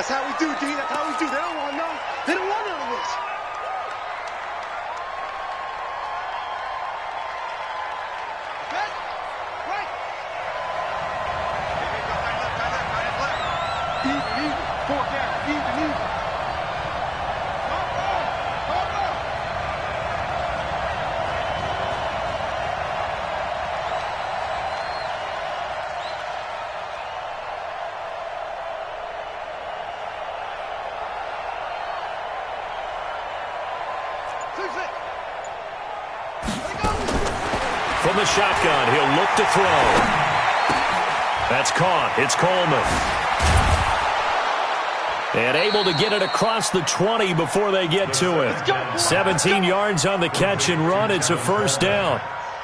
That's how we do, D. That's how we do. They don't want none. They don't want none of this. Okay? Right. Even. Four down. Even. From the shotgun, he'll look to throw. That's caught. It's Coleman. And able to get it across the 20 before they get to it. 17 yards on the catch and run. It's a first down.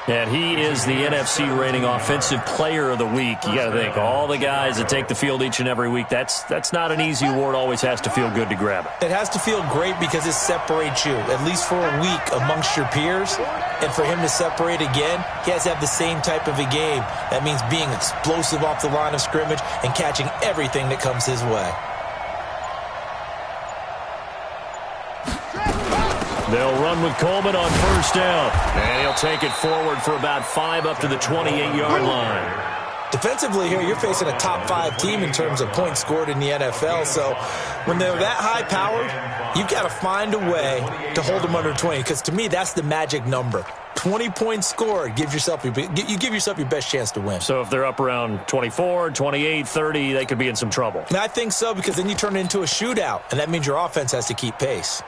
And he is the NFC rating offensive player of the week. You got to think, all the guys that take the field each and every week, that's not an easy award. Always has to feel good to grab it. It has to feel great because it separates you, at least for a week, amongst your peers. And for him to separate again, he has to have the same type of a game. That means being explosive off the line of scrimmage and catching everything that comes his way. They'll run with Coleman on first down. And he'll take it forward for about 5 up to the 28-yard line. Defensively here, you're facing a top-5 team in terms of points scored in the NFL. So when they're that high-powered, you've got to find a way to hold them under 20. Because to me, that's the magic number. 20 points scored, you give yourself your best chance to win. So if they're up around 24, 28, 30, they could be in some trouble. And I think so, because then you turn it into a shootout, and that means your offense has to keep pace.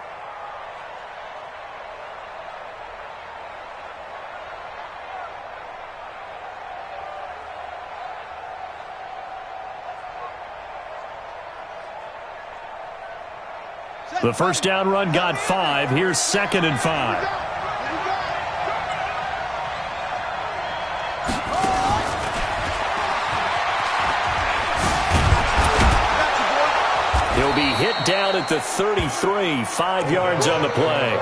The first down run got 5. Here's 2nd and 5. He'll be hit down at the 33, 5 yards on the play.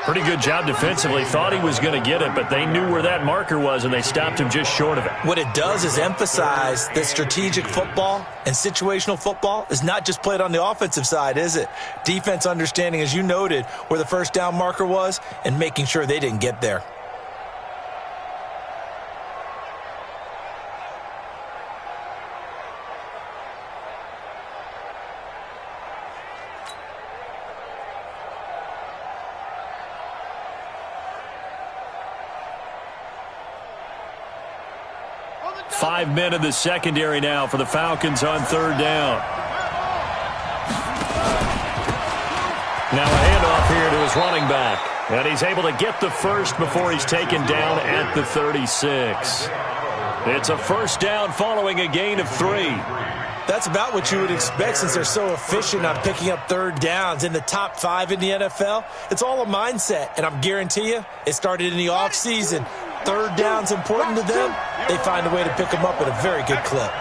Pretty good job defensively. Thought he was going to get it, but they knew where that marker was, and they stopped him just short of it. What it does is emphasize that strategic football and situational football is not just played on the offensive side, is it? Defense understanding, as you noted, where the first down marker was and making sure they didn't get there. Five men in the secondary now for the Falcons on third down. Now a handoff here to his running back. And he's able to get the first before he's taken down at the 36. It's a first down following a gain of 3. That's about what you would expect since they're so efficient on picking up third downs in the top 5 in the NFL. It's all a mindset, and I'm guarantee you it started in the offseason. Third down's important to them. They find a way to pick them up at a very good clip.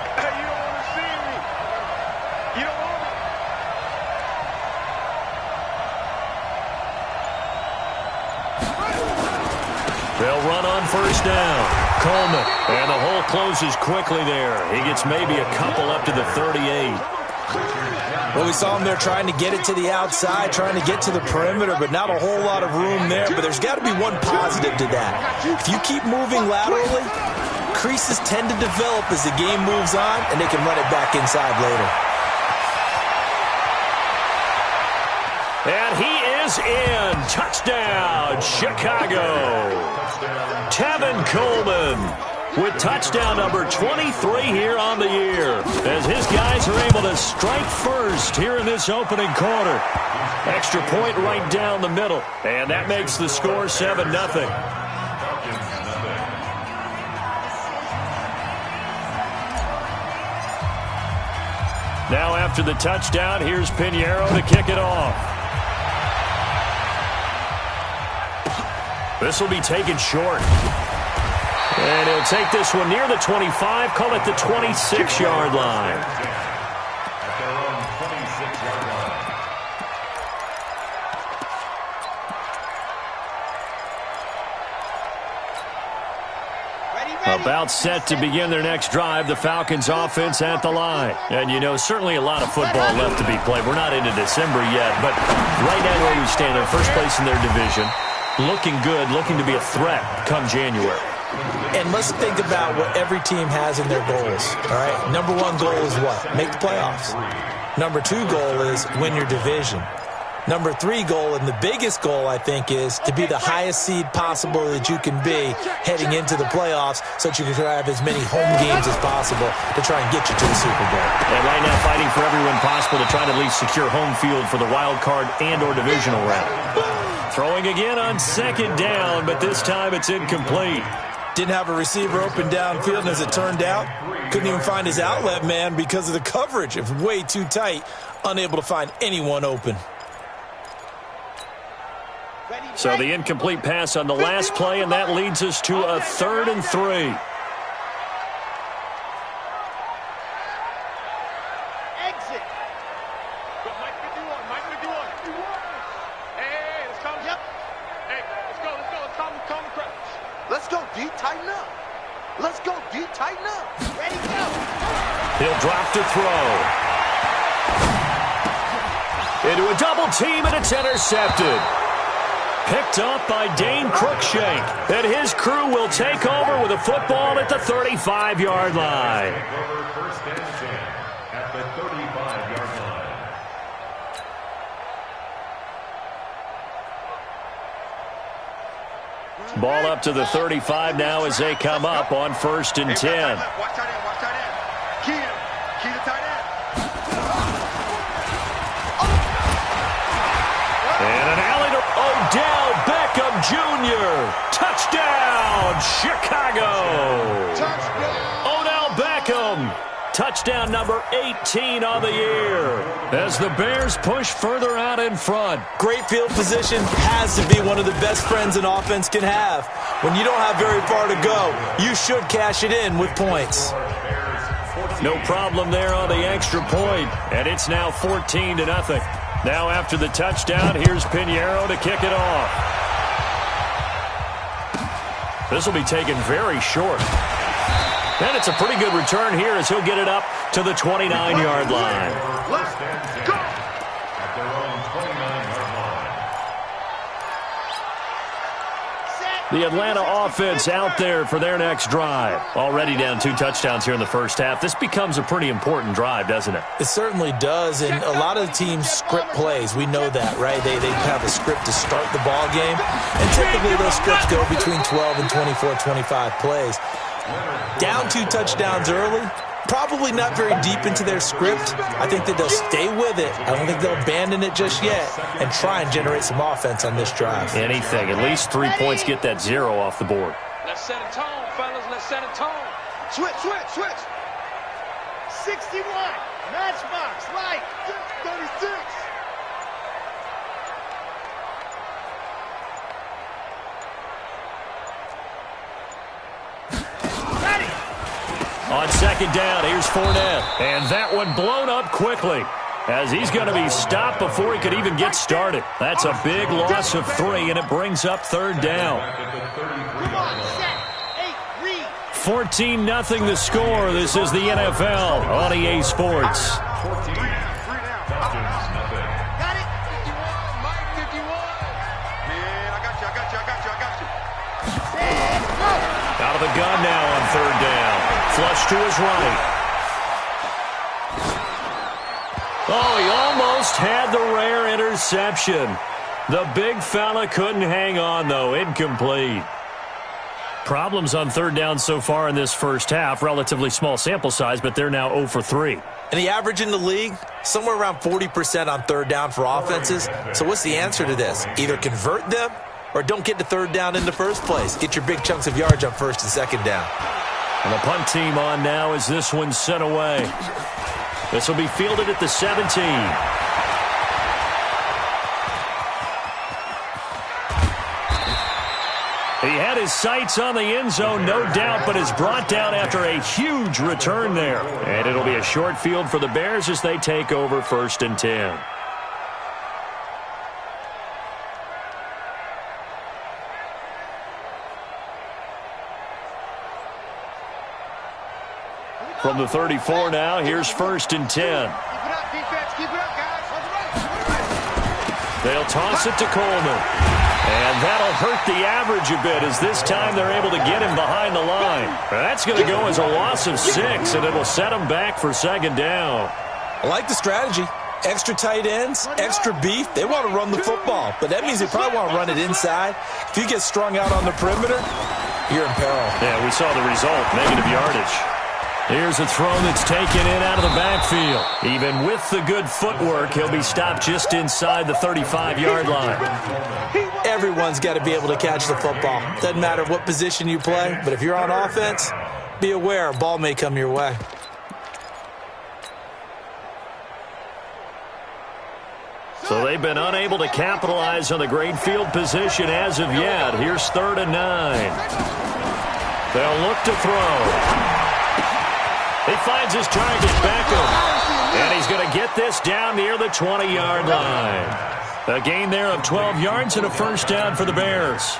They'll run on first down. Coleman, and the hole closes quickly there. He gets maybe a couple up to the 38. Well, we saw him there trying to get it to the outside, trying to get to the perimeter, but not a whole lot of room there. But there's got to be one positive to that. If you keep moving laterally, creases tend to develop as the game moves on, and they can run it back inside later. And he is in. Touchdown, Chicago. Tevin Coleman with touchdown number 23 here on the year, as his guys are able to strike first here in this opening quarter. Extra point right down the middle, and that makes the score 7-0. Now after the touchdown, here's Pinheiro to kick it off. This will be taken short. And he'll take this one near the 25, call it the 26-yard line. A About set to begin their next drive, the Falcons offense at the line. And, you know, certainly a lot of football left to be played. We're not into December yet, but right now where we stand, they're first place in their division. Looking good, looking to be a threat come January. And let's think about what every team has in their goals, all right? Number one goal is what? Make the playoffs. Number two goal is win your division. Number three goal, and the biggest goal, I think, is to be the highest seed possible that you can be heading into the playoffs so that you can have as many home games as possible to try and get you to the Super Bowl. And right now fighting for every win possible to try to at least secure home field for the wild card and or divisional round. Throwing again on second down, but this time it's incomplete. Didn't have a receiver open downfield, and as it turned out, couldn't even find his outlet man because of the coverage. It was way too tight, unable to find anyone open. So the incomplete pass on the last play, and that leads us to a 3rd and 3. Exit. Mike 51, Mike 51. Hey, let's come. Yep. Hey, let's go. Calm the crouch. Let's go, D. Tighten up. Let's go, D. Tighten up. Ready, go. He'll drop to throw. Into a double team, and it's intercepted. Picked up by Dane Cruikshank. And his crew will take over with a football at the 35-yard line. First and 10 at the 35-yard line. Ball up to the 35 now as they come up on 1st and 10. Watch tight end. Key to tight end. And an alley to Odell Beckham Jr. Touchdown, Chicago. Touchdown. Odell Beckham. Touchdown number 18 on the year as the Bears push further out in front. Great field position has to be one of the best friends an offense can have. When you don't have very far to go, you should cash it in with points. No problem there on the extra point, and it's now 14-0. Now after the touchdown, here's Pinheiro to kick it off. This will be taken very short. And it's a pretty good return here as he'll get it up to the 29-yard line. Let's go. At their own 29-yard line. The Atlanta offense out there for their next drive. Already down 2 touchdowns here in the first half. This becomes a pretty important drive, doesn't it? It certainly does, and a lot of teams script plays. We know that, right? They have a script to start the ball game, and typically those scripts go between 12 and 24, 25 plays. Down 2 touchdowns early, probably not very deep into their script. I think that they'll stay with it. I don't think they'll abandon it just yet and try and generate some offense on this drive. Anything. At least 3 points, get that 0 off the board. Let's set a tone, fellas. Let's set a tone. Switch. 61. Matchbox. Light. 36. On second down, here's Fournette. And that one blown up quickly as he's going to be stopped before he could even get started. That's a big loss of 3, and it brings up 3rd down. 14-0 the score. This is the NFL on EA Sports. 14. Falcons, nothing. Got it. 51. Mike 51. Man, I got you. Out of the gun now on 3rd down. Flush to his right. Oh, he almost had the rare interception. The big fella couldn't hang on, though. Incomplete. Problems on 3rd down so far in this first half. Relatively small sample size, but they're now 0 for 3. And the average in the league, somewhere around 40% on 3rd down for offenses. So what's the answer to this? Either convert them or don't get to 3rd down in the first place. Get your big chunks of yards on 1st and 2nd down. And the punt team on now as this one's sent away. This will be fielded at the 17. He had his sights on the end zone, no doubt, but is brought down after a huge return there. And it'll be a short field for the Bears as they take over 1st and 10. From the 34 now, here's 1st and 10. Keep it up, defense. Keep it up, guys. They'll toss it to Coleman. And that'll hurt the average a bit as this time they're able to get him behind the line. That's going to go as a loss of 6, and it'll set him back for 2nd down. I like the strategy. Extra tight ends, extra beef. They want to run the football, but that means they probably want to run it inside. If you get strung out on the perimeter, you're in peril. Yeah, we saw the result, negative yardage. Here's a throw that's taken in out of the backfield. Even with the good footwork, he'll be stopped just inside the 35-yard line. Everyone's got to be able to catch the football. Doesn't matter what position you play, but if you're on offense, be aware a ball may come your way. So they've been unable to capitalize on the great field position as of yet. Here's 3rd and 9. They'll look to throw. He finds his target, Beckham. And he's going to get this down near the 20-yard line. A gain there of 12 yards and a 1st down for the Bears.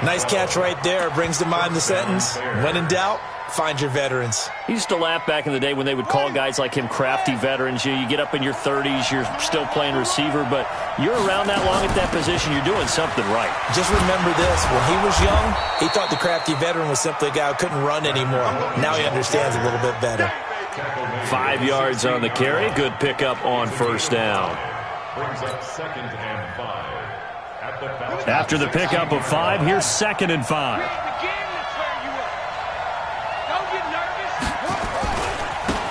Nice catch right there. Brings to mind the sentence, when in doubt, find your veterans. He used to laugh back in the day when they would call guys like him crafty veterans. You get up in your 30s, you're still playing receiver, but you're around that long at that position, you're doing something right. Just remember this. When he was young, he thought the crafty veteran was simply a guy who couldn't run anymore. Now he understands a little bit better. 5 yards on the carry. Good pickup on 1st down. Brings up 2nd and 5. After the pickup of 5, here's 2nd and 5.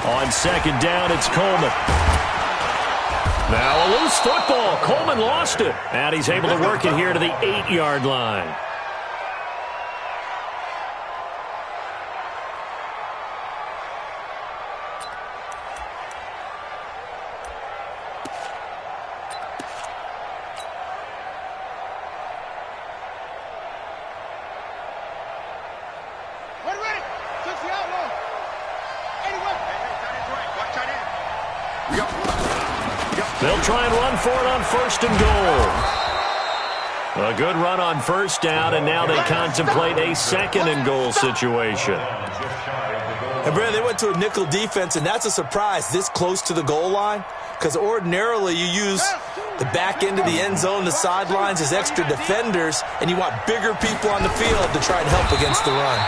On 2nd down, it's Coleman. Now a loose football. Coleman lost it. And he's able to work it here to the 8-yard line. They'll try and run for it on 1st and goal. A good run on 1st down, and now they contemplate a 2nd and goal situation. And Brad, they went to a nickel defense, and that's a surprise this close to the goal line, because ordinarily you use the back end of the end zone, the sidelines as extra defenders, and you want bigger people on the field to try and help against the run.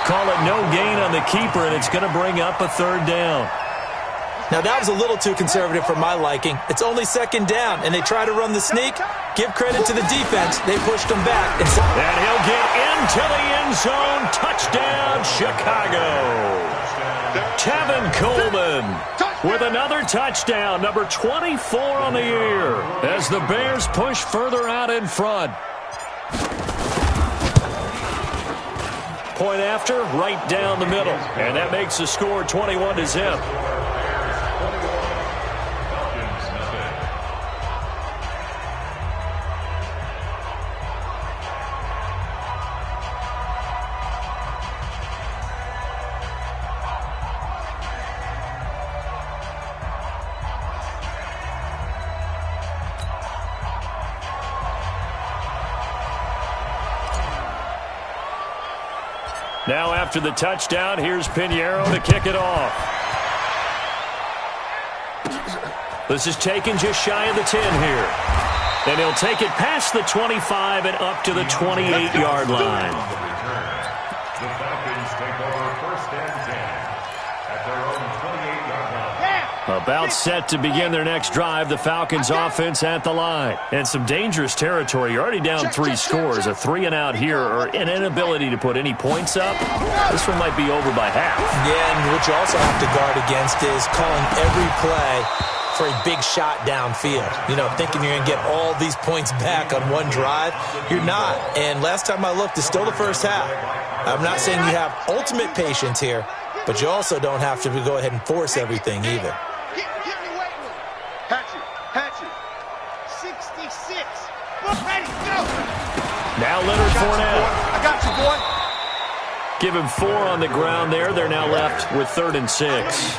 Call it no gain on the keeper, and it's going to bring up a 3rd down. Now, that was a little too conservative for my liking. It's only 2nd down, and they try to run the sneak. Give credit to the defense. They pushed him back. And he'll get into the end zone. Touchdown, Chicago. Tevin Coleman with another touchdown, number 24 on the year, as the Bears push further out in front. Point after, right down the middle. And that makes the score 21-0. Now after the touchdown, here's Pinheiro to kick it off. This is taken just shy of the 10 here. And he'll take it past the 25 and up to the 28-yard line. The Falcons take over 1st and 10 at their own 28-yard line. About set to begin their next drive, the Falcons offense at the line. And some dangerous territory. You're already down 3 scores. A 3-and-out here or an inability to put any points up. This one might be over by half. Yeah, and what you also have to guard against is calling every play for a big shot downfield. You know, thinking you're going to get all these points back on one drive. You're not. And last time I looked, it's still the first half. I'm not saying you have ultimate patience here, but you also don't have to go ahead and force everything either. Hatchet. 66. Ready, go. Now Leonard Fournette. I got you, boy. Give him 4 on the ground there. They're now left with 3rd and 6.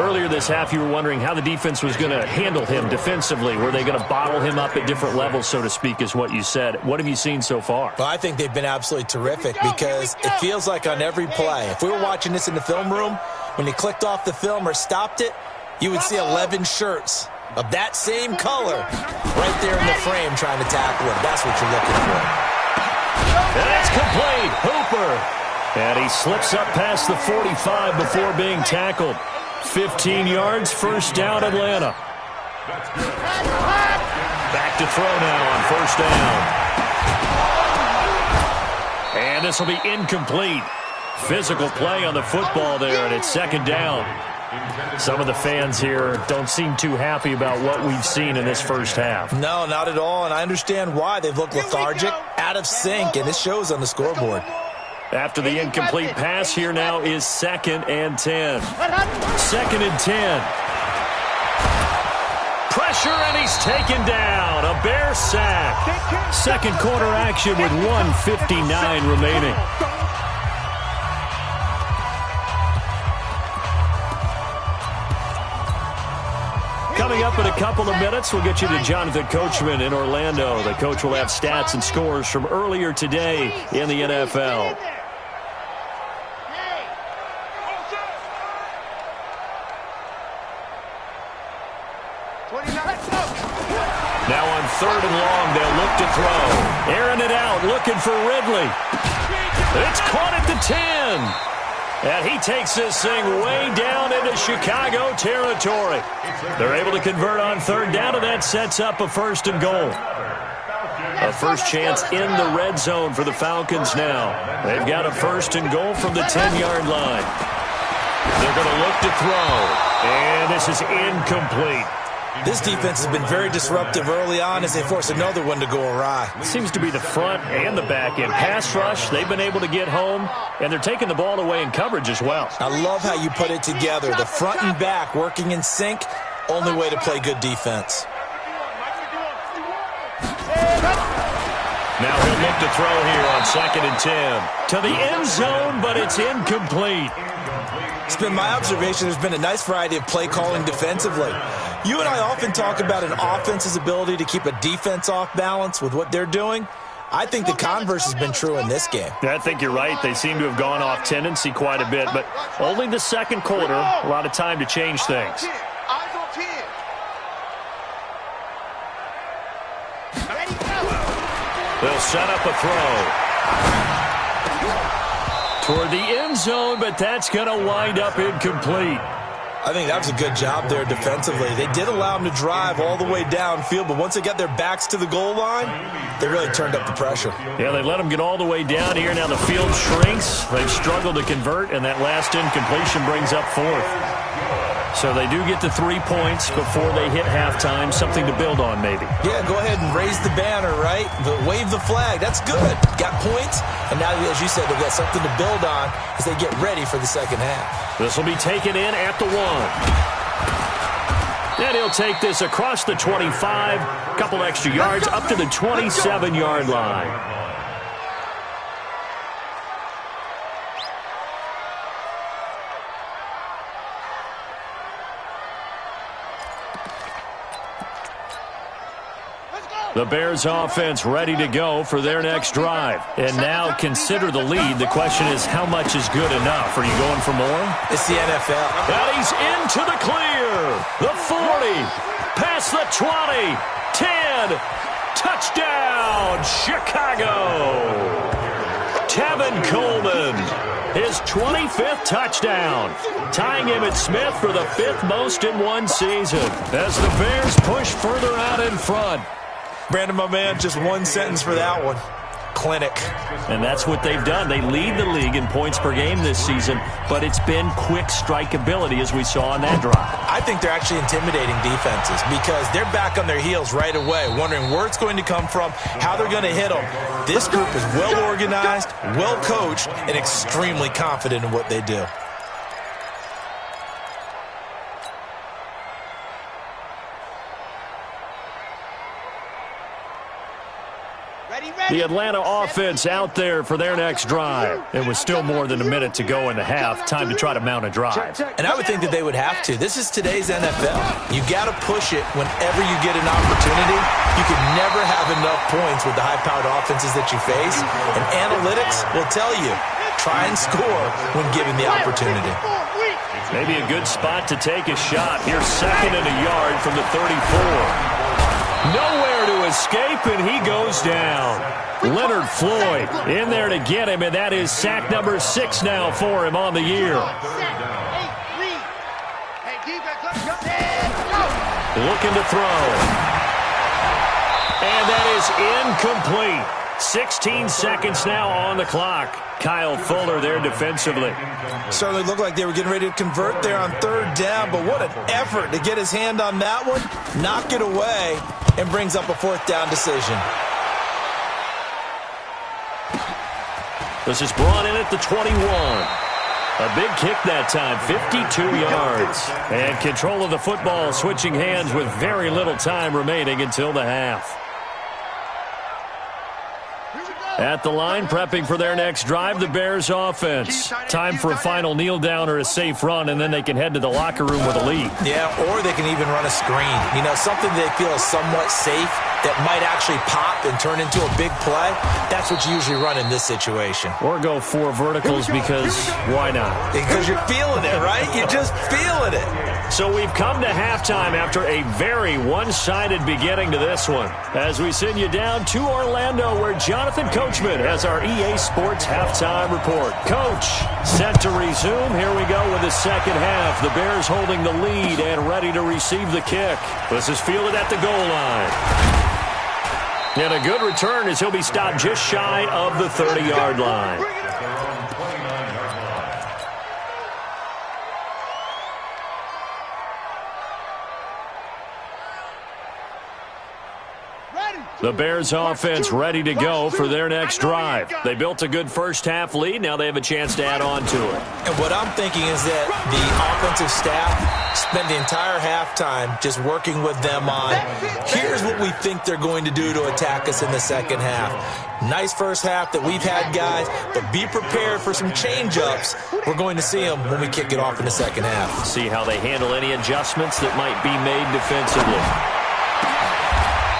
Earlier this half, you were wondering how the defense was going to handle him defensively. Were they going to bottle him up at different levels, so to speak, is what you said. What have you seen so far? Well, I think they've been absolutely terrific because it feels like on every play, if we were watching this in the film room, when you clicked off the film or stopped it, you would see 11 shirts of that same color right there in the frame trying to tackle him. That's what you're looking for. That's complete. Hooper. And he slips up past the 45 before being tackled. 15 yards, first down, Atlanta. Back to throw now on first down. And this will be incomplete. Physical play on the football there, and it's 2nd down. Some of the fans here don't seem too happy about what we've seen in this first half. No, not at all, and I understand why. They've looked lethargic, out of sync, and it shows on the scoreboard. After the incomplete pass, here now is 2nd and 10. 2nd and 10. Pressure, and he's taken down. A Bear sack. Second quarter action with 1:59 remaining. Coming up in a couple of minutes, we'll get you to Jonathan Coachman in Orlando. The coach will have stats and scores from earlier today in the NFL. Now on 3rd and long, they'll look to throw. Airing it out, looking for Ridley. It's caught at the 10. And he takes this thing way down into Chicago territory. They're able to convert on 3rd down, and that sets up a 1st and goal. A first chance in the red zone for the Falcons now. They've got a 1st and goal from the 10-yard line. They're going to look to throw. And this is incomplete. This defense has been very disruptive early on as they force another one to go awry. Seems to be the front and the back end. Pass rush, they've been able to get home, and they're taking the ball away in coverage as well. I love how you put it together. The front and back working in sync, only way to play good defense. Now he'll look to throw here on 2nd and 10. To the end zone, but it's incomplete. It's been my observation there's been a nice variety of play calling defensively. You and I often talk about an offense's ability to keep a defense off balance with what they're doing. I think the converse has been true in this game. I think you're right. They seem to have gone off tendency quite a bit, but only the second quarter, a lot of time to change things. They'll set up a throw toward the end zone, but that's going to wind up incomplete. I think that was a good job there defensively. They did allow them to drive all the way downfield, but once they got their backs to the goal line, they really turned up the pressure. Yeah, they let them get all the way down here. Now the field shrinks. They've struggled to convert, and that last incompletion brings up 4th. So they do get to 3 points before they hit halftime, something to build on maybe. Yeah, go ahead and raise the banner, right? Wave the flag. That's good. Got points, and now, as you said, they've got something to build on as they get ready for the second half. This will be taken in at the 1. And he'll take this across the 25, a couple extra yards, up to the 27-yard line. The Bears offense ready to go for their next drive. And now consider the lead. The question is, how much is good enough? Are you going for more? It's the NFL. And he's into the clear. The 40. Past the 20. 10. Touchdown, Chicago. Tevin Coleman. His 25th touchdown. Tying Emmitt Smith for the 5th most in one season. As the Bears push further out in front. Brandon, my man, just one sentence for that one. Clinic. And that's what they've done. They lead the league in points per game this season, but it's been quick strike ability as we saw on that drive. I think they're actually intimidating defenses because they're back on their heels right away, wondering where it's going to come from, how they're going to hit them. This group is well organized, well coached, and extremely confident in what they do. The Atlanta offense out there for their next drive. It was still more than a minute to go in the half. Time to try to mount a drive. And I would think that they would have to. This is today's NFL. You got to push it whenever you get an opportunity. You can never have enough points with the high-powered offenses that you face. And analytics will tell you, try and score when given the opportunity. Maybe a good spot to take a shot. Here's 2nd and a yard from the 34. Nowhere to escape, and he goes down. Leonard Floyd in there to get him, and that is sack number 6 now for him on the year. Looking to throw. And that is incomplete. 16 seconds now on the clock. Kyle Fuller there defensively. Certainly looked like they were getting ready to convert there on 3rd down, but what an effort to get his hand on that one, knock it away, and brings up a 4th down decision. This is brought in at the 21. A big kick that time, 52 yards. And control of the football switching hands with very little time remaining until the half. At the line, prepping for their next drive, the Bears offense. Time for a final kneel down or a safe run, and then they can head to the locker room with a lead. Yeah, or they can even run a screen. You know, something they feel is somewhat safe that might actually pop and turn into a big play. That's what you usually run in this situation. Or go 4 verticals because why not? Because you're feeling it, right? You're just feeling it. So we've come to halftime after a very one-sided beginning to this one. As we send you down to Orlando, where Jonathan Coachman has our EA Sports halftime report. Coach, set to resume. Here we go with the second half. The Bears holding the lead and ready to receive the kick. This is fielded at the goal line. And a good return as he'll be stopped just shy of the 30-yard line. The Bears offense ready to go for their next drive. They built a good first-half lead. Now they have a chance to add on to it. And what I'm thinking is that the offensive staff spent the entire halftime just working with them on, here's what we think they're going to do to attack us in the second half. Nice first half that we've had, guys, but be prepared for some change-ups. We're going to see them when we kick it off in the second half. See how they handle any adjustments that might be made defensively.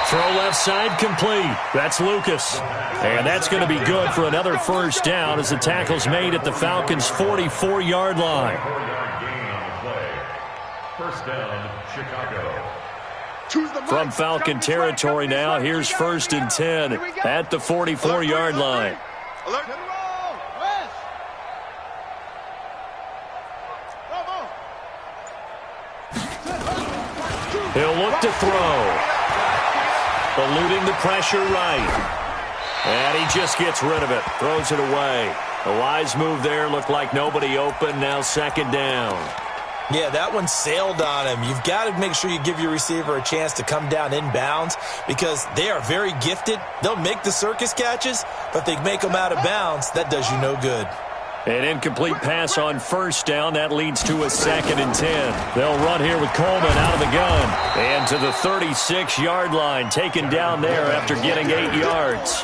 Throw left side complete. That's Lucas. And that's going to be good for another first down as the tackle's made at the Falcons' 44-yard line. First down, Chicago. From Falcon territory now, here's 1st and 10 at the 44-yard line. He'll look to throw. Eluding the pressure right. And he just gets rid of it. Throws it away. A wise move there. Looked like nobody open. Now 2nd down. Yeah, that one sailed on him. You've got to make sure you give your receiver a chance to come down inbounds because they are very gifted. They'll make the circus catches, but they make them out of bounds. That does you no good. An incomplete pass on 1st down. That leads to a 2nd and 10. They'll run here with Coleman out of the gun. And to the 36-yard line, taken down there after getting 8 yards.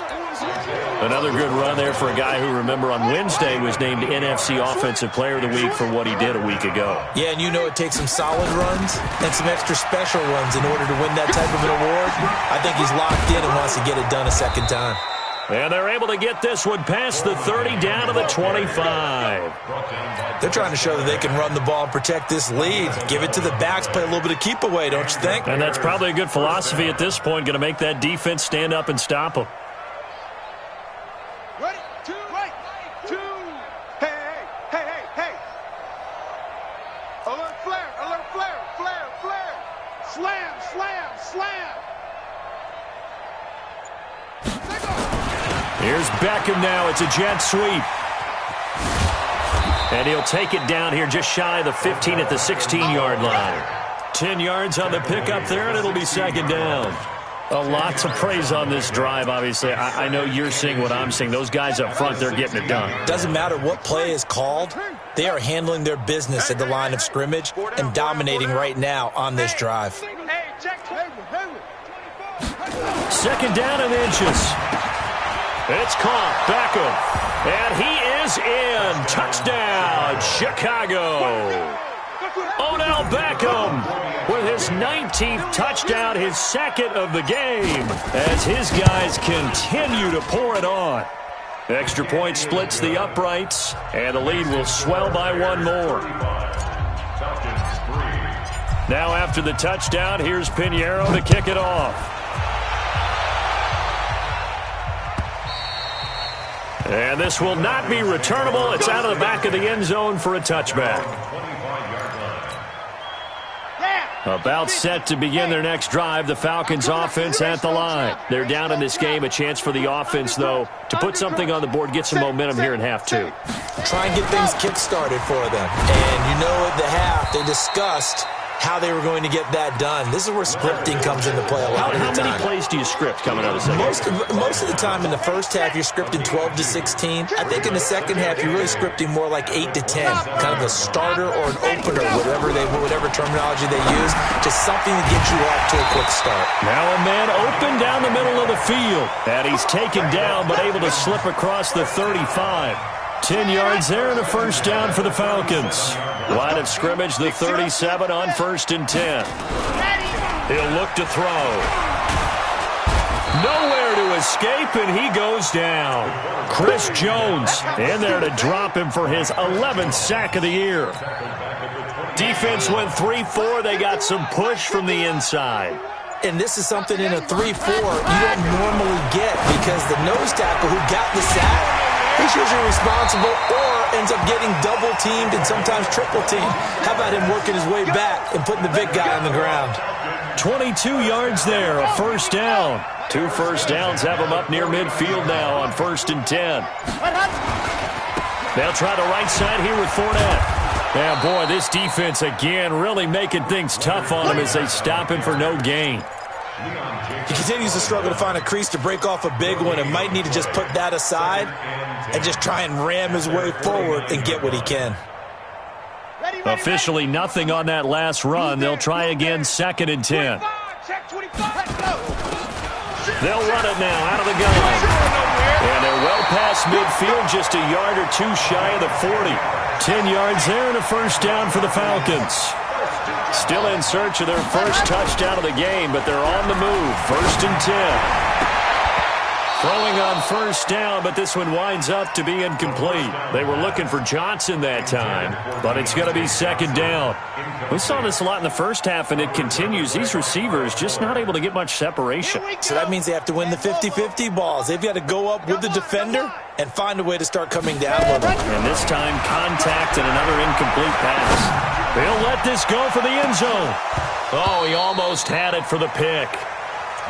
Another good run there for a guy who, remember, on Wednesday was named NFC Offensive Player of the Week for what he did a week ago. Yeah, and you know it takes some solid runs and some extra special runs in order to win that type of an award. I think he's locked in and wants to get it done a second time. And they're able to get this one past the 30 down to the 25. They're trying to show that they can run the ball and protect this lead. Give it to the backs, play a little bit of keep away, don't you think? And that's probably a good philosophy at this point, going to make that defense stand up and stop them. Ready, two, right, two. Hey. Alert flare, flare. Slam. Here's Beckham now. It's a jet sweep. And he'll take it down here just shy of the 15 at the 16-yard line. 10 yards on the pickup there, and it'll be 2nd down. Lots of praise on this drive, obviously. I know you're seeing what I'm seeing. Those guys up front, they're getting it done. Doesn't matter what play is called. They are handling their business at the line of scrimmage and dominating right now on this drive. 2nd down and inches. It's caught. Beckham. And he is in. Touchdown, Chicago. Odell Beckham with his 19th touchdown, his second of the game, as his guys continue to pour it on. Extra point splits the uprights, and the lead will swell by one more. Now after the touchdown, here's Pinheiro to kick it off. And this will not be returnable. It's out of the back of the end zone for a touchback. About set to begin their next drive, the Falcons offense at the line. They're down in this game. A chance for the offense, though, to put something on the board, get some momentum here in half two. Try and get things kick-started for them. And you know at the half, they discussed how they were going to get that done. This is where scripting comes into play a lot of the time. How many plays do you script coming out of the second? Most of the time in the first half, you're scripting 12 to 16. I think in the second half, you're really scripting more like 8 to 10. Kind of a starter or an opener, whatever terminology they use. Just something to get you off to a quick start. Now a man open down the middle of the field. And he's taken down, but able to slip across the 35. 10 yards there and a first down for the Falcons. Line of scrimmage, the 37 on 1st and 10. He'll look to throw. Nowhere to escape, and he goes down. Chris Jones in there to drop him for his 11th sack of the year. Defense went 3-4. They got some push from the inside. And this is something in a 3-4 you don't normally get, because the nose tackle who got the sack, he's usually responsible or ends up getting double-teamed and sometimes triple-teamed. How about him working his way back and putting the big guy on the ground? 22 yards there, a first down. 2 first downs have him up near midfield now on 1st and 10. They'll try the right side here with Fournette. Yeah, boy, this defense again really making things tough on him as they stop him for no gain. He continues to struggle to find a crease to break off a big one and might need to just put that aside and just try and ram his way forward and get what he can. Officially nothing on that last run. They'll try again 2nd and 10. They'll run it now out of the gun. And they're well past midfield, just a yard or two shy of the 40. 10 yards there and a first down for the Falcons. Still in search of their first touchdown of the game, but they're on the move. 1st and 10. Throwing on first down, but this one winds up to be incomplete. They were looking for Johnson that time, but it's going to be 2nd down. We saw this a lot in the first half, and it continues. These receivers just not able to get much separation. So that means they have to win the 50-50 balls. They've got to go up with the defender and find a way to start coming down with them. And this time, contact and another incomplete pass. They'll let this go for the end zone. Oh, he almost had it for the pick.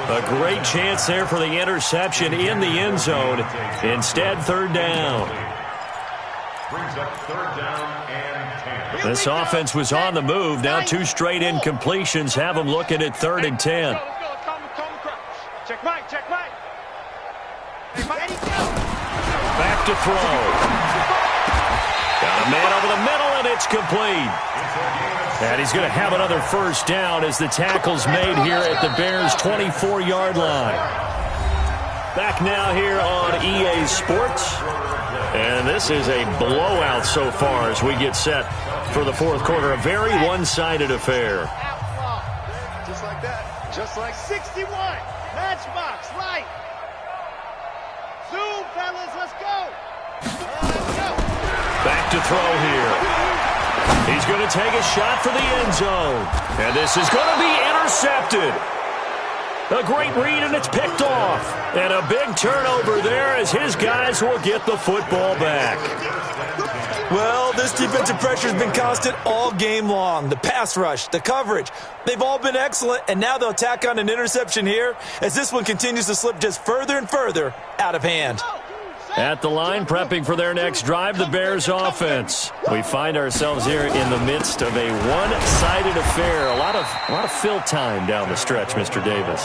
A great chance there for the interception in the end zone. Instead, 3rd down. Brings up 3rd down and 10. This offense was on the move. Now 2 straight incompletions have them looking at 3rd and 10. Check Mike. Back to throw. Got a man over the middle, and it's complete. And he's going to have another first down as the tackle's made here at the Bears' 24-yard line. Back now here on EA Sports. And this is a blowout so far as we get set for the 4th quarter. A very one-sided affair. Just like that. Just like 61. Matchbox, light. Zoom, fellas, let's go. Let's go. Back to throw here. He's going to take a shot for the end zone. And this is going to be intercepted. A great read, and it's picked off. And a big turnover there as his guys will get the football back. Well, this defensive pressure has been constant all game long. The pass rush, the coverage, they've all been excellent, and now they'll tack on an interception here as this one continues to slip just further and further out of hand. At the line, prepping for their next drive, the Bears offense. We find ourselves here in the midst of a one-sided affair. A lot of fill time down the stretch, Mr. Davis.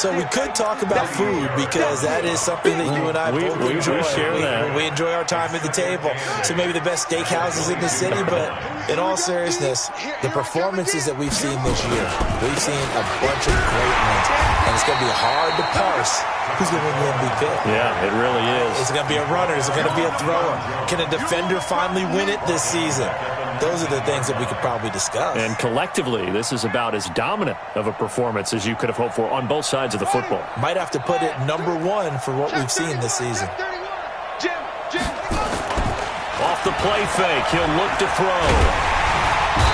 So we could talk about food because that is something that you and I both enjoy. We share that. We enjoy our time at the table. So maybe the best steakhouses in the city, but in all seriousness, the performances that we've seen this year, we've seen a bunch of great ones, and it's going to be hard to parse who's going to win the MVP. Yeah, it really is. Is it going to be a runner? Is it going to be a thrower? Can a defender finally win it this season? Those are the things that we could probably discuss. And collectively, this is about as dominant of a performance as you could have hoped for on both sides of the football. Might have to put it number one for what we've seen this season. Off the play fake, he'll look to throw.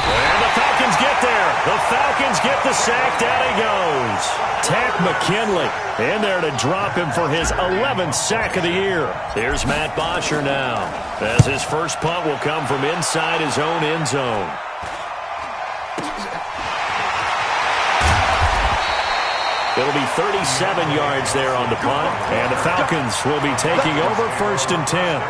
And the Falcons get there. The Falcons get the sack. Down he goes. Tack McKinley in there to drop him for his 11th sack of the year. Here's Matt Bosher now, as his first punt will come from inside his own end zone. It'll be 37 yards there on the punt, and the Falcons will be taking over 1st and 10.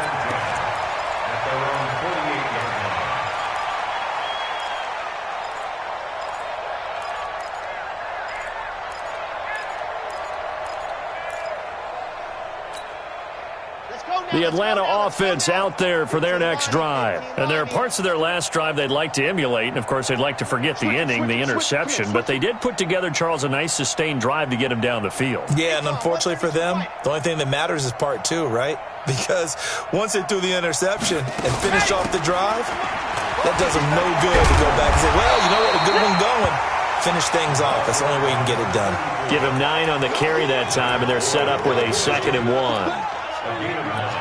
The Atlanta offense out there for their next drive. And there are parts of their last drive they'd like to emulate. And, of course, they'd like to forget the inning, the interception. But they did put together, Charles, a nice sustained drive to get him down the field. Yeah, and unfortunately for them, the only thing that matters is part two, right? Because once they threw the interception and finished off the drive, that does them no good to go back and say, well, you know what, a good one going. Finish things off. That's the only way you can get it done. Give him 9 on the carry that time, and they're set up with a 2nd and 1.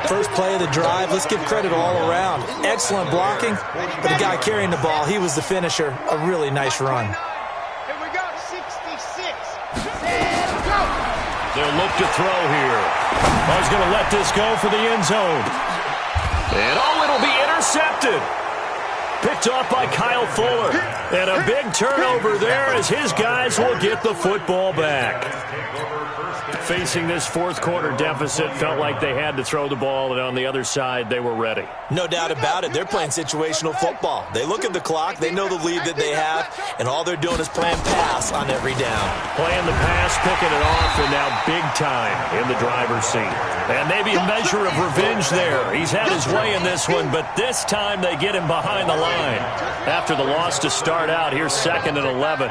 First play of the drive, let's give credit all around. Excellent blocking, but the guy carrying the ball, he was the finisher. A really nice run. Here we go, 66. Go. They'll look to throw here. He's going to let this go for the end zone. And, it'll be intercepted. Picked off by Kyle Fuller. And a big turnover there as his guys will get the football back. Facing this fourth quarter deficit, felt like they had to throw the ball, and on the other side, they were ready. No doubt about it. They're playing situational football. They look at the clock, they know the lead that they have, and all they're doing is playing pass on every down. Playing the pass, picking it off, and now big time in the driver's seat. And maybe a measure of revenge there. He's had his way in this one, but this time they get him behind the line. After the loss to start out, here's 2nd and 11.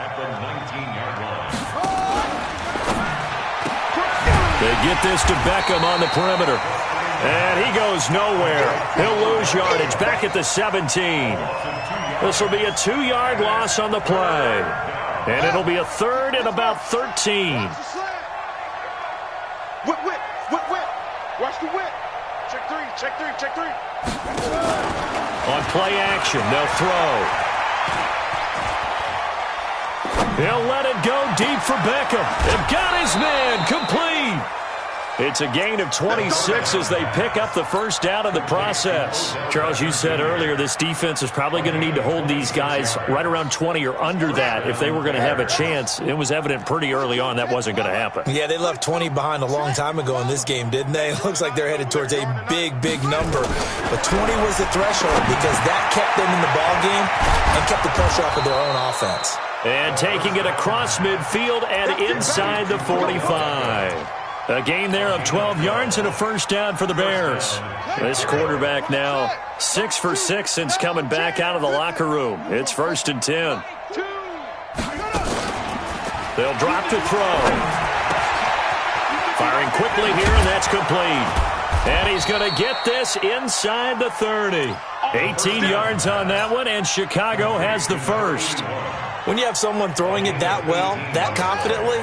They get this to Beckham on the perimeter. And he goes nowhere. He'll lose yardage back at the 17. This will be a 2-yard loss on the play. And it'll be a 3rd and about 13. Whip. Watch the whip. Check three. On play action, they'll throw. He'll let it go deep for Beckham. They've got his man complete. It's a gain of 26 as they pick up the first down in the process. Charles, you said earlier this defense is probably going to need to hold these guys right around 20 or under that if they were going to have a chance. It was evident pretty early on that wasn't going to happen. Yeah, they left 20 behind a long time ago in this game, didn't they? It looks like they're headed towards a big number. But 20 was the threshold because that kept them in the ball game and kept the pressure off of their own offense. And taking it across midfield and inside the 45. A gain there of 12 yards and a first down for the Bears. This quarterback now 6 for 6 since coming back out of the locker room. It's 1st and 10. They'll drop to throw. Firing quickly here, and that's complete. And he's going to get this inside the 30. 18 yards on that one, and Chicago has the first. When you have someone throwing it that well, that confidently,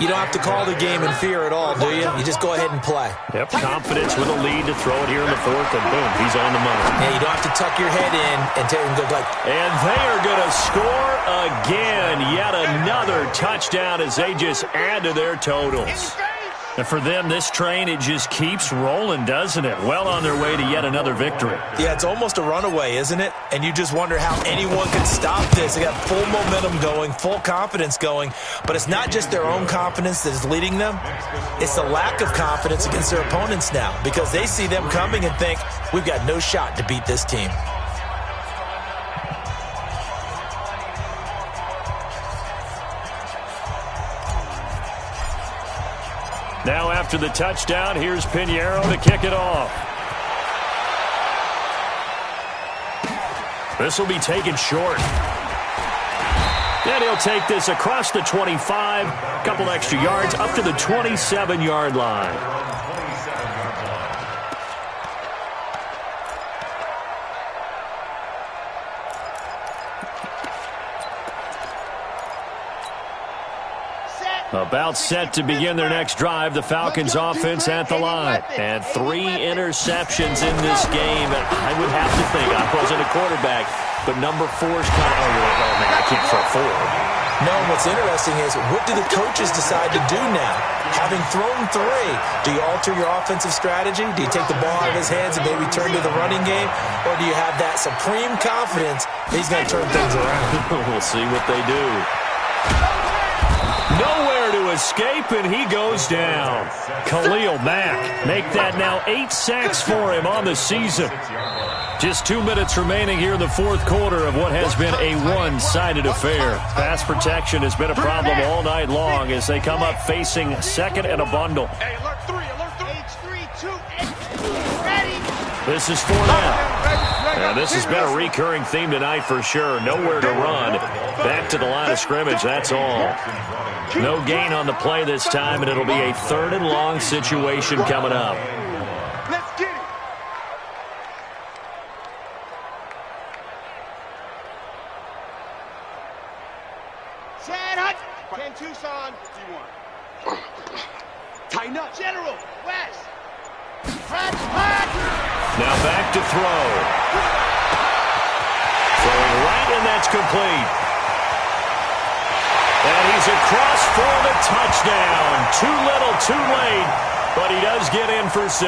you don't have to call the game in fear at all, do you? You just go ahead and play. Yep, confidence with a lead to throw it here in the 4th, and boom, he's on the money. Yeah, you don't have to tuck your head in and take and go like. And they are going to score again. Yet another touchdown as they just add to their totals. And for them, this train, it just keeps rolling, doesn't it? Well on their way to yet another victory. Yeah, it's almost a runaway, isn't it? And you just wonder how anyone can stop this. They got full momentum going, full confidence going. But it's not just their own confidence that is leading them. It's the lack of confidence against their opponents now, because they see them coming and think, we've got no shot to beat this team. Now after the touchdown, here's Pinheiro to kick it off. This will be taken short. And he'll take this across the 25, a couple extra yards, up to the 27-yard line. About set to begin their next drive. The Falcons offense at the line. And 3 interceptions in this game. And I would have to think, I wasn't a quarterback, but number 4's kind of, oh man, I can't throw 4. No, what's interesting is, what do the coaches decide to do now? Having thrown 3, do you alter your offensive strategy? Do you take the ball out of his hands and maybe turn to the running game? Or do you have that supreme confidence that he's going to turn things around? We'll see what they do. Nowhere to escape, and he goes down. Khalil Mack make that now 8 sacks for him on the season. Just 2 minutes remaining here in the fourth quarter of what has been a one-sided affair. Pass protection has been a problem all night long as they come up facing second and a bundle. Hey, alert 3, ready. This is for them. And this has been a recurring theme tonight for sure. Nowhere to run. Back to the line of scrimmage, that's all. No gain on the play this time, and it'll be a 3rd and long situation coming up. Let's get it. Chad Hut. 10 Tucson. D1. Tighten up. General. West. Now back to throw. Throwing right, and that's complete. And he's across for the touchdown. Too little, too late, but he does get in for 6.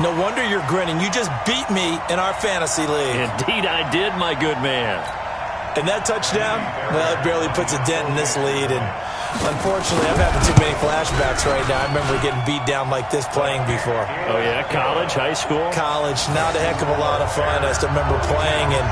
No wonder you're grinning. You just beat me in our fantasy league. Indeed I did, my good man. And that touchdown, well, it barely puts a dent in this lead. And unfortunately, I'm having too many flashbacks right now. I remember getting beat down like this playing before. Oh, yeah? College, high school? College. Not a heck of a lot of fun. I still remember playing and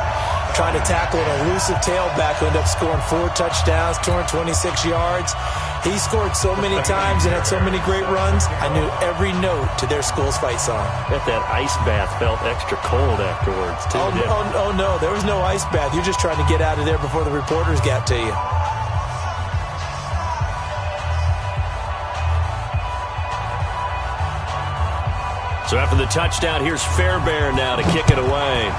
trying to tackle an elusive tailback who ended up scoring 4 touchdowns, 226 yards. He scored so many times and had so many great runs, I knew every note to their school's fight song. Bet that ice bath felt extra cold afterwards, too. Oh, no, there was no ice bath. You're just trying to get out of there before the reporters got to you. So after the touchdown, here's Fairbairn now to kick it away.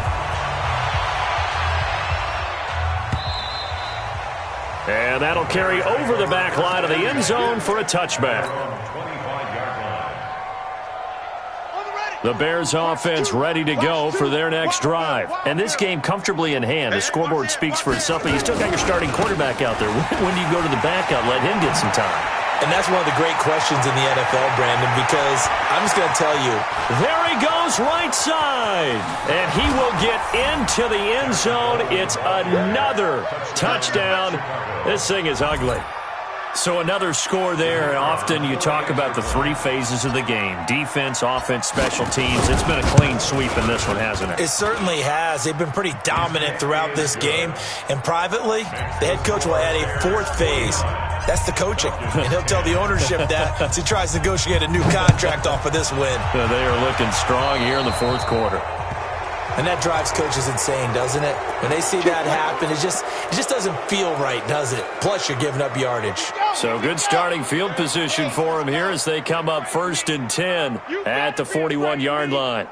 And that'll carry over the back line of the end zone for a touchback. The Bears offense ready to go for their next drive. And this game comfortably in hand. The scoreboard speaks for itself, but you still got your starting quarterback out there. When do you go to the backup, let him get some time? And that's one of the great questions in the NFL, Brandon, because I'm just going to tell you. There he goes, right side. And he will get into the end zone. It's another touchdown. This thing is ugly. So another score there. Often you talk about the 3 phases of the game. Defense, offense, special teams. It's been a clean sweep in this one, hasn't it? It certainly has. They've been pretty dominant throughout this game. And privately, the head coach will add a 4th phase. That's the coaching. And he'll tell the ownership that as he tries to negotiate a new contract off of this win. They are looking strong here in the fourth quarter. And that drives coaches insane, doesn't it? When they see that happen, it just doesn't feel right, does it? Plus, you're giving up yardage. So good starting field position for them here as they come up 1st and 10 at the 41-yard line.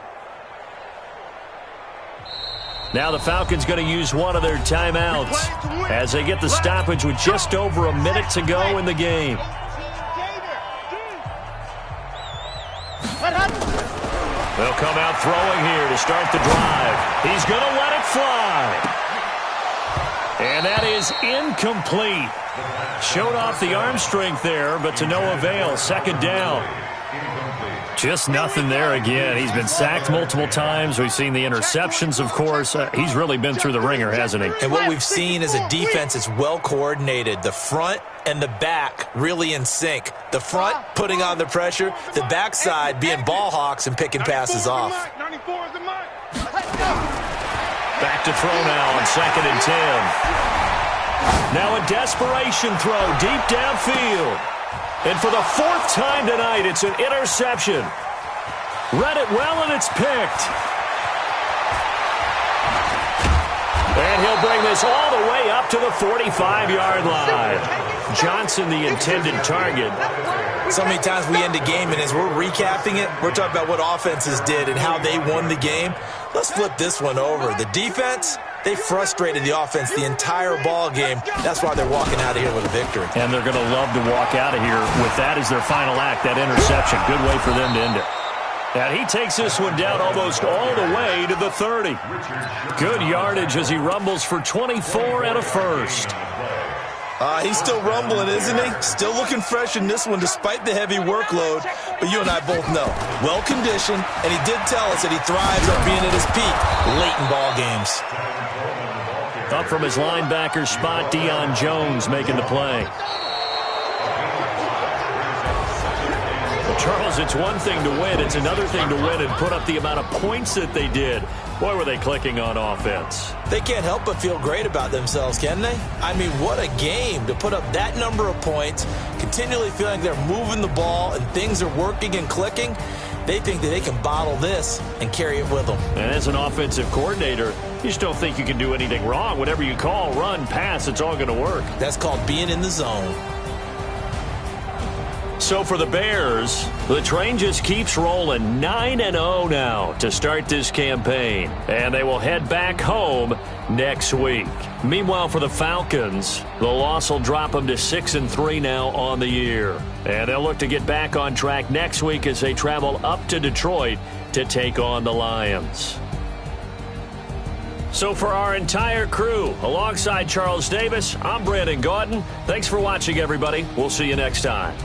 Now the Falcons going to use one of their timeouts as they get the stoppage with just over a minute to go in the game. They'll come out throwing here to start the drive. He's going to let it fly. And that is incomplete. Showed off the arm strength there, but to no avail. 2nd down. Just nothing there again. He's been sacked multiple times. We've seen the interceptions, of course. He's really been through the ringer, hasn't he? And what we've seen is a defense that's well coordinated. The front and the back really in sync. The front putting on the pressure, the backside being ball hawks and picking passes off. Back to throw now on 2nd and 10. Now a desperation throw deep downfield. And for the 4th time tonight, it's an interception. Read it well, and it's picked. And he'll bring this all the way up to the 45-yard line. Johnson, the intended target. So many times we end a game, and as we're recapping it, we're talking about what offenses did and how they won the game. Let's flip this one over. The defense, they frustrated the offense the entire ball game. That's why they're walking out of here with a victory. And they're going to love to walk out of here with that as their final act, that interception. Good way for them to end it. And he takes this one down almost all the way to the 30. Good yardage as he rumbles for 24 and a first. He's still rumbling, isn't he? Still looking fresh in this one despite the heavy workload. But you and I both know, well-conditioned, and he did tell us that he thrives on being at his peak late in ball games. Up from his linebacker spot, Deion Jones making the play. Well, Charles, it's one thing to win. It's another thing to win and put up the amount of points that they did. Boy, were they clicking on offense. They can't help but feel great about themselves, can they? I mean, what a game to put up that number of points, continually feeling they're moving the ball and things are working and clicking. They think that they can bottle this and carry it with them. And as an offensive coordinator, you just don't think you can do anything wrong. Whatever you call, run, pass, it's all going to work. That's called being in the zone. So for the Bears, the train just keeps rolling 9-0 now to start this campaign. And they will head back home next week. Meanwhile, for the Falcons, the loss will drop them to 6-3 now on the year. And they'll look to get back on track next week as they travel up to Detroit to take on the Lions. So for our entire crew, alongside Charles Davis, I'm Brandon Gaudin. Thanks for watching, everybody. We'll see you next time.